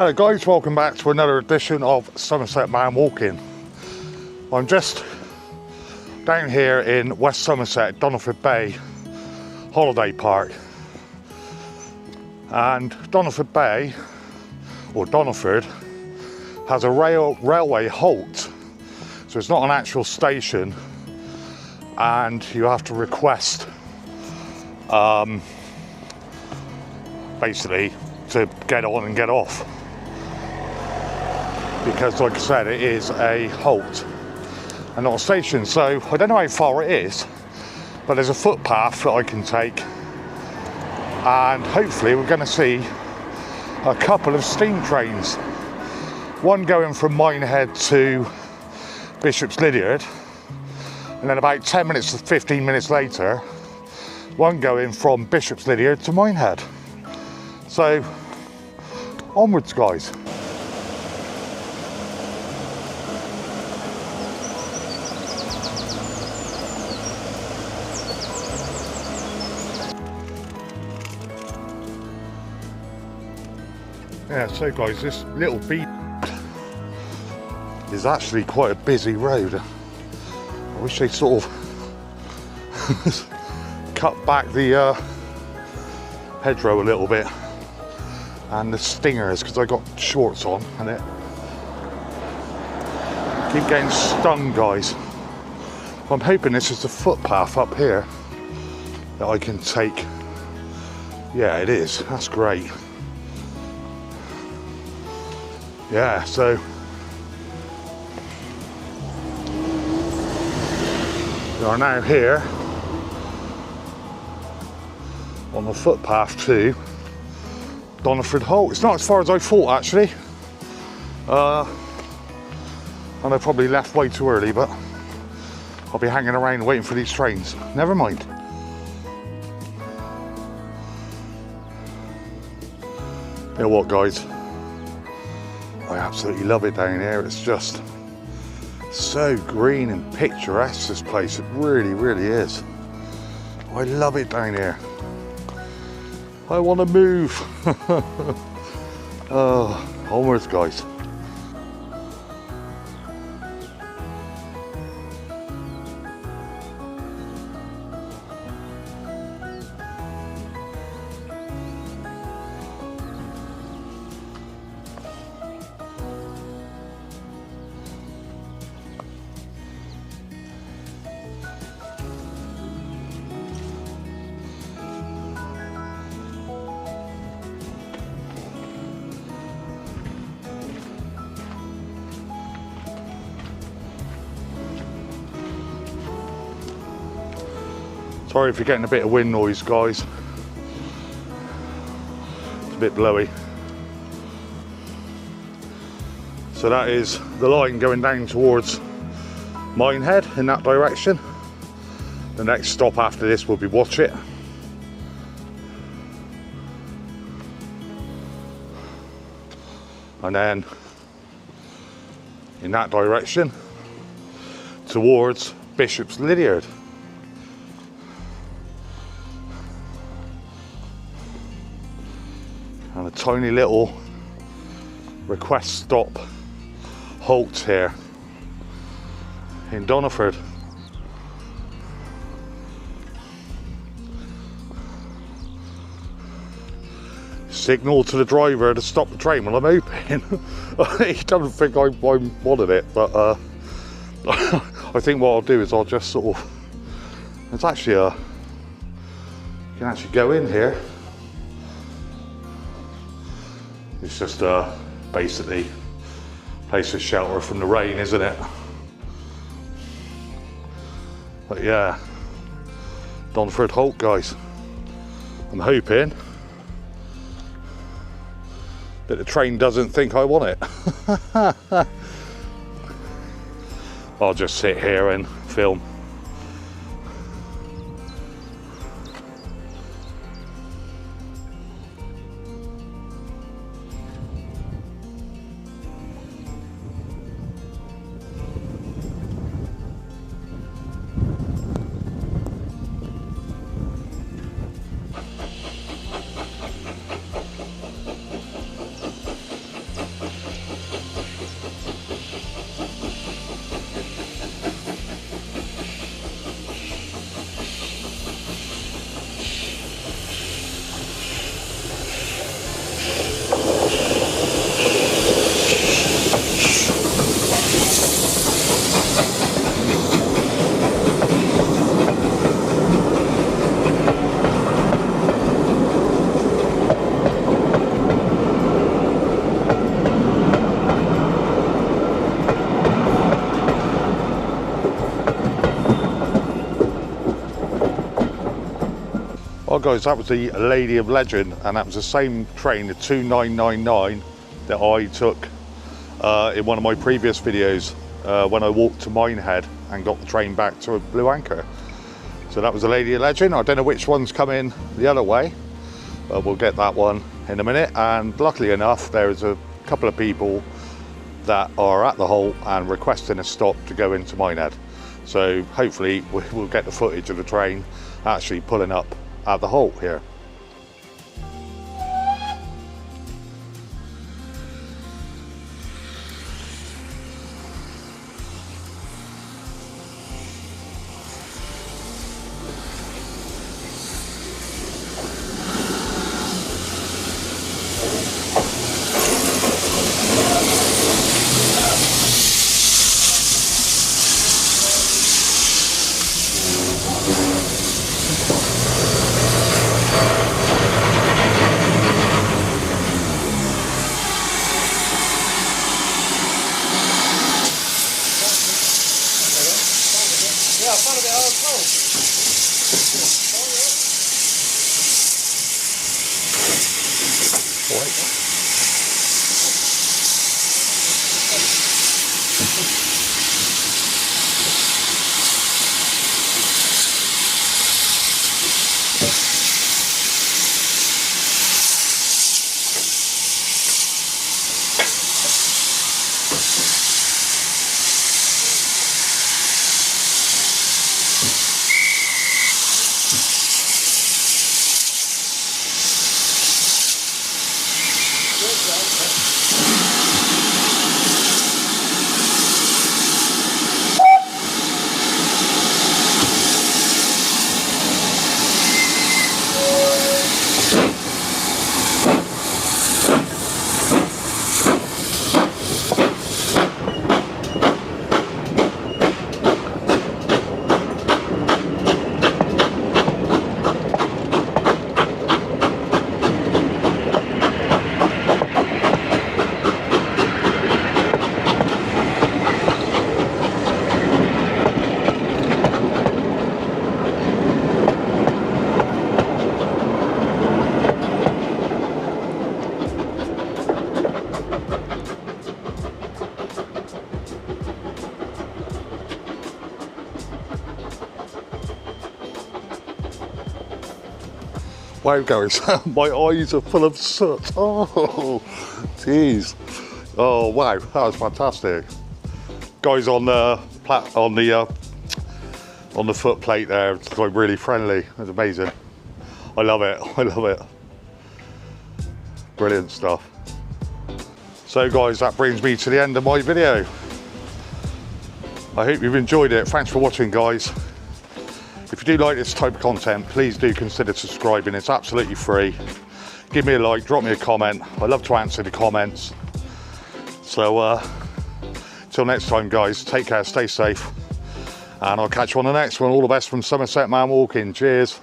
Hello guys, welcome back to another edition of Somerset Man Walking. I'm just down here in West Somerset, Doniford Bay Holiday Park. And Doniford Bay, or Doniford, has a railway halt. So it's not an actual station, and you have to request basically to get on and get off. Because like I said, it is a halt and not a station. So I don't know how far it is, but there's a footpath that I can take, and hopefully we're going to see a couple of steam trains. One going from Minehead to Bishop's Lydeard, and then about 10 minutes to 15 minutes later, one going from Bishop's Lydeard to Minehead. So onwards guys. Yeah, so guys, this little beat is actually quite a busy road. I wish they sort of cut back the hedgerow a little bit and the stingers, because I got shorts on and it keep getting stung guys. I'm hoping this is the footpath up here that I can take. Yeah, it is. That's great. Yeah, so we are now here on the footpath to Doniford Halt. It's not as far as I thought actually, and I probably left way too early, but I'll be hanging around waiting for these trains. Never mind. You know what guys, I absolutely love it down here. It's just so green and picturesque, this place. It really, really is. I love it down here. I want to move. Onwards guys. Sorry if you're getting a bit of wind noise guys, it's a bit blowy. So that is the line going down towards Minehead in that direction. The next stop after this will be Watchet. And then in that direction towards Bishop's Lydeard. And a tiny little request stop halt here in Doniford. Signal to the driver to stop the train while I'm open. He doesn't think I wanted it, but I think what I'll do is I'll just sort of, there's actually you can actually go in here. It's just basically a place of shelter from the rain, isn't it? But yeah, Doniford Halt guys. I'm hoping that the train doesn't think I want it. I'll just sit here and film. Well guys, that was the Lady of Legend, and that was the same train, the 2999, that I took in one of my previous videos when I walked to Minehead and got the train back to Blue Anchor. So that was the Lady of Legend. I don't know which one's coming the other way, but we'll get that one in a minute. And luckily enough, there's a couple of people that are at the halt and requesting a stop to go into Minehead. So hopefully we'll get the footage of the train actually pulling up at the halt here. Wow guys, my eyes are full of soot. Oh, jeez. Oh wow, that was fantastic. Guys on the foot plate there, it's like really friendly. It's amazing. I love it. I love it. Brilliant stuff. So guys, that brings me to the end of my video. I hope you've enjoyed it. Thanks for watching, guys. If you do like this type of content, please do consider subscribing. It's absolutely free. Give me a like, drop me a comment. I love to answer the comments. So till next time guys, take care, stay safe, and I'll catch you on the next one. All the best from Somerset Man Walking. Cheers.